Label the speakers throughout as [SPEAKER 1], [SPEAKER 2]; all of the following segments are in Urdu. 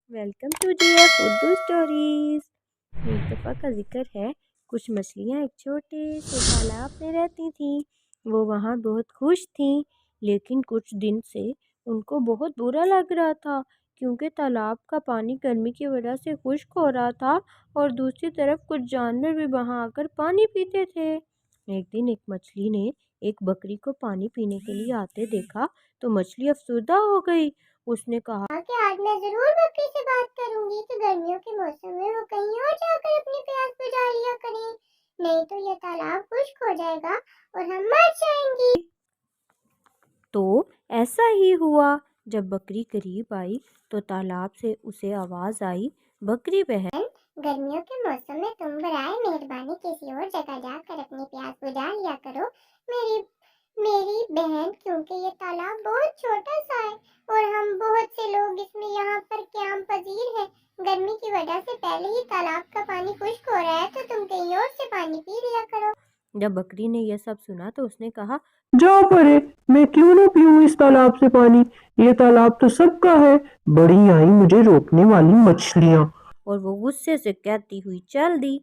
[SPEAKER 1] Welcome to G F Urdu stories. ایک دفعہ کا ذکر ہے، کچھ مچھلیاں ایک چھوٹے سے تالاب میں رہتی تھیں۔ وہ وہاں بہت خوش تھیں، لیکن کچھ دن سے ان کو بہت برا لگ رہا تھا، کیونکہ تالاب کا پانی گرمی کی وجہ سے خشک ہو رہا تھا اور دوسری طرف کچھ جانور بھی وہاں آ کر پانی پیتے تھے۔ ایک دن ایک مچھلی نے ایک بکری کو پانی پینے کے لیے آتے دیکھا تو مچھلی افسردہ ہو گئی۔ اس نے کہا
[SPEAKER 2] کہ آج میں ضرور بکری سے بات کروں گی کہ گرمیوں کے موسم میں وہ کہیں اور جا کر اپنی پیاس بجھا لیا کریں، نہیں تو یہ تالاب خشک ہو جائے گا اور ہم مر جائیں گی۔
[SPEAKER 1] تو ایسا ہی ہوا۔ جب بکری قریب آئی تو تالاب سے اسے آواز آئی، بکری بہن،
[SPEAKER 2] گرمیوں کے موسم میں تم برائے مہربانی کسی اور جگہ جا کر اپنی پیاس بجھا لیا کرو میری بہن، کیونکہ یہ تالاب بہت چھوٹا سا ہے اور ہم بہت سے لوگ اس میں یہاں پر قیام پذیر ہیں۔ گرمی کی وجہ سے پہلے ہی تالاب کا پانی خشک ہو رہا ہے، تو تم کہیں اور سے پانی پی لیا کرو۔
[SPEAKER 1] جب بکری نے یہ سب سنا تو اس نے کہا،
[SPEAKER 3] جاؤ پرے، میں کیوں نہ پیوں اس تالاب سے پانی؟ یہ تالاب تو سب کا ہے، بڑی آئی مجھے روکنے والی مچھلیاں۔
[SPEAKER 1] اور وہ غصے سے کہتی ہوئی چل دی۔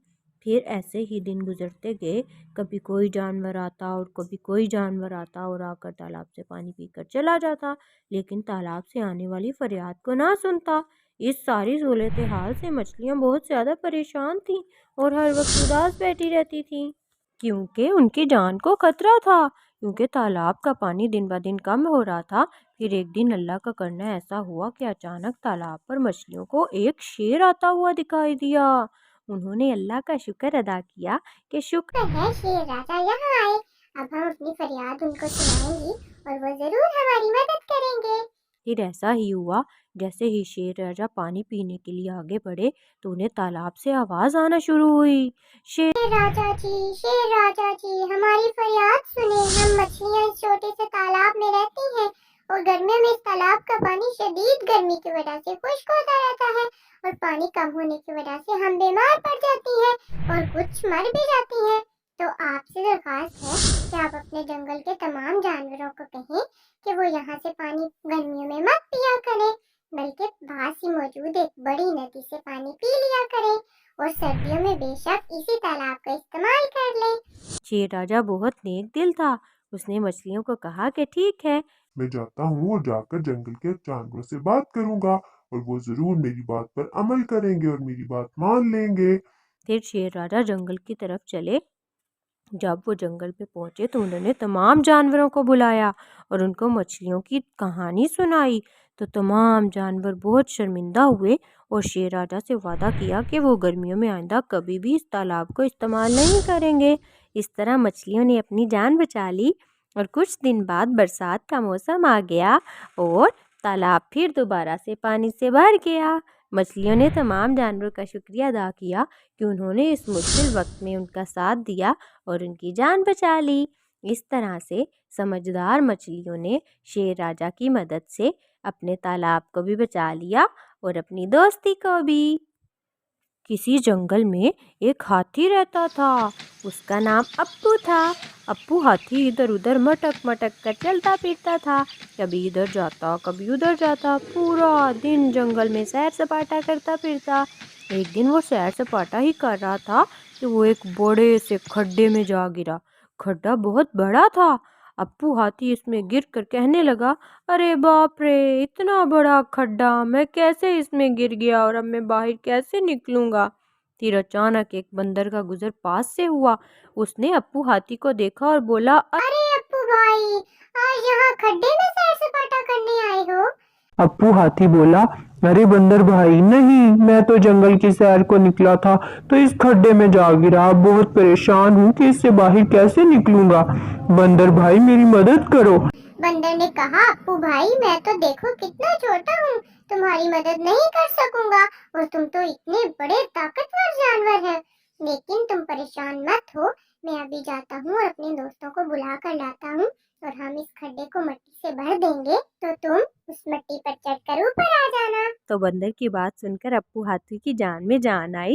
[SPEAKER 1] پھر ایسے ہی دن گزرتے گئے، کبھی کوئی جانور آتا اور کبھی کوئی جانور آتا اور آ کر تالاب سے پانی پی کر چلا جاتا، لیکن تالاب سے آنے والی فریاد کو نہ سنتا۔ اس ساری صورتحال سے مچھلیاں بہت زیادہ پریشان تھیں اور ہر وقت اداس بیٹھی رہتی تھیں، کیونکہ ان کی جان کو خطرہ تھا، کیونکہ تالاب کا پانی دن بہ دن کم ہو رہا تھا۔ پھر ایک دن اللہ کا کرنا ایسا ہوا کہ اچانک تالاب پر مچھلیوں کو ایک شیر آتا ہوا دکھائی دیا۔ انہوں نے اللہ کا شکر ادا کیا کہ شکر
[SPEAKER 2] ہے شیر راجا یہاں آئے، اب ہم اپنی فریاد ان کو سنائیں گی اور وہ ضرور ہماری مدد کریں گے۔
[SPEAKER 1] پھر ایسا ہی ہوا، جیسے ہی شیر راجا پانی پینے کے لیے آگے بڑھے تو انہیں تالاب سے آواز آنا شروع ہوئی، شیر
[SPEAKER 2] شیر راجا جی، ہماری فریاد سنیں، ہم مچھلیاں اس چھوٹے سے تالاب میں رہتی ہیں اور گرمیوں میں اس تالاب کا پانی شدید گرمی کی وجہ سے خشک ہوتا رہتا ہے اور پانی کم ہونے کی وجہ سے ہم بیمار پڑ جاتی ہیں اور کچھ مر بھی جاتی ہیں۔ تو آپ سے درخواست ہے کہ آپ اپنے جنگل کے تمام جانوروں کو کہیں کہ وہ یہاں سے پانی گرمیوں میں مت پیا کریں، بلکہ پاس ہی موجود ایک بڑی ندی سے پانی پی لیا کریں اور سردیوں میں بے شک اسی تالاب کا استعمال کر لیں۔
[SPEAKER 1] شیر راجا بہت نیک دل تھا، اس نے مچھلیوں کو کہا کہ ٹھیک ہے،
[SPEAKER 4] میں جاتا ہوں اور جا کر جنگل کے جانوروں سے بات کروں گا اور وہ ضرور میری بات پر عمل کریں گے اور میری بات مان لیں گے۔
[SPEAKER 1] پھر شیر راجا جنگل کی طرف چلے۔ جب وہ جنگل پہ پہنچے تو انہوں نے تمام جانوروں کو بلایا اور ان کو مچھلیوں کی کہانی سنائی، تو تمام جانور بہت شرمندہ ہوئے اور شیر راجا سے وعدہ کیا کہ وہ گرمیوں میں آئندہ کبھی بھی اس تالاب کو استعمال نہیں کریں گے۔ اس طرح مچھلیوں نے اپنی جان بچا لی اور کچھ دن بعد برسات کا موسم آ گیا اور تالاب پھر دوبارہ سے پانی سے بھر گیا۔ مچھلیوں نے تمام جانوروں کا شکریہ ادا کیا کہ انہوں نے اس مشکل وقت میں ان کا ساتھ دیا اور ان کی جان بچا لی۔ اس طرح سے سمجھدار مچھلیوں نے شیر راجا کی مدد سے اپنے تالاب کو بھی بچا لیا اور اپنی دوستی کو بھی۔ کسی جنگل میں ایک ہاتھی رہتا تھا، اس کا نام اپو تھا۔ اپو ہاتھی ادھر ادھر مٹک مٹک کر چلتا پھرتا تھا، کبھی ادھر جاتا کبھی ادھر جاتا، پورا دن جنگل میں سیر سپاٹا کرتا پھرتا۔ ایک دن وہ سیر سپاٹا ہی کر رہا تھا کہ وہ ایک بڑے سے کھڈے میں جا گرا۔ کھڈا بہت بڑا تھا۔ اپو ہاتھی اس میں گر کر کہنے لگا، ارے باپ رے، اتنا بڑا کھڈا، میں کیسے اس میں گر گیا اور اب میں باہر کیسے نکلوں گا؟ پھر اچانک ایک بندر کا گزر پاس سے ہوا، اس نے اپو ہاتھی کو دیکھا اور بولا،
[SPEAKER 2] ارے اپو بھائی، آج یہاں کھڈے میں سیر سپاٹا کرنے آئے ہو؟
[SPEAKER 3] اپو ہاتھی بولا، ارے بندر بھائی نہیں، میں تو جنگل کی سیر کو نکلا تھا تو اس کھڈے میں جا گرا، بہت پریشان ہوں کہ اس سے باہر کیسے نکلوں گا، بندر بھائی میری مدد کرو۔
[SPEAKER 2] بندر نے کہا، اپو بھائی میں تو دیکھو کتنا چھوٹا ہوں، تمہاری مدد نہیں کر سکوں گا اور تم تو اتنے بڑے طاقتور جانور ہیں، لیکن تم پریشان مت ہو، میں ابھی جاتا ہوں اور اپنے دوستوں کو بلا کر لاتا ہوں اور ہم اس کھڈے کو مٹی سے بھر دیں گے، تو تم اس مٹی پر چڑھ کر اوپر آ جانا۔
[SPEAKER 1] تو بندر کی بات سن کر اپو ہاتھی کی جان میں جان آئی۔